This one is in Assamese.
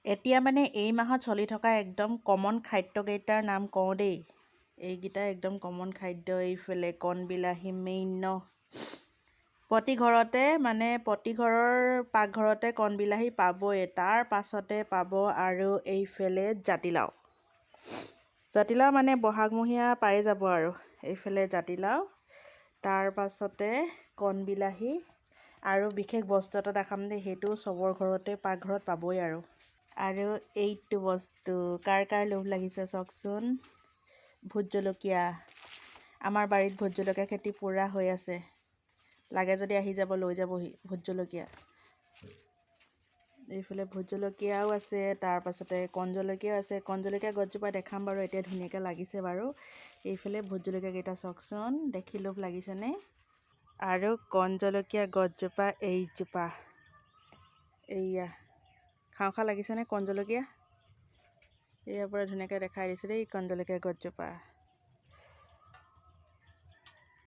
এতিয়া মানে এই মাহত চলি থকা একদম কমন খাদ্যকেইটাৰ নাম কওঁ দেই। এইকেইটা একদম কমন খাদ্য। এইফালে কণবিলাহী মেইন ন। প্ৰতি ঘৰতে প্ৰতি ঘৰৰ পাকঘৰতে কণবিলাহী পাবই। তাৰ পাছতে পাব আৰু এইফালে জাতিলাও। জাতিলাও বহাগমহীয়া পাই যাব আৰু। এইফালে জাতিলাও, তাৰ পাছতে কণবিলাহী আৰু বিশেষ বস্তু এটা দেখাম দেই, সেইটো চবৰ ঘৰতে পাকঘৰত পাবই আৰু। আৰু এইটো বস্তু কাৰ কাৰ লোভ লাগিছে চাওকচোন, ভোট জলকীয়া। আমাৰ বাৰীত ভোট জলকীয়া খেতি পূৰা হৈ আছে। লাগে যদি আহি যাব, লৈ যাবহি ভোট জলকীয়া। এইফালে ভোট জলকীয়াও আছে, তাৰ পাছতে কণ জলকীয়াও আছে। কণ জলকীয়া গছজোপা দেখাম বাৰু, এতিয়া ধুনীয়াকৈ লাগিছে বাৰু। এইফালে ভোট জলকীয়াকেইটা চাওকচোন, দেখি লোভ লাগিছেনে? আৰু কণ জলকীয়া গছজোপা এইজোপা, এইয়া খাওঁ খাওঁ লাগিছেনে কণ জলকীয়া? ইয়াৰ পৰা ধুনীয়াকৈ দেখাই দিছোঁ দেই কণ জলকীয়া গছজোপা।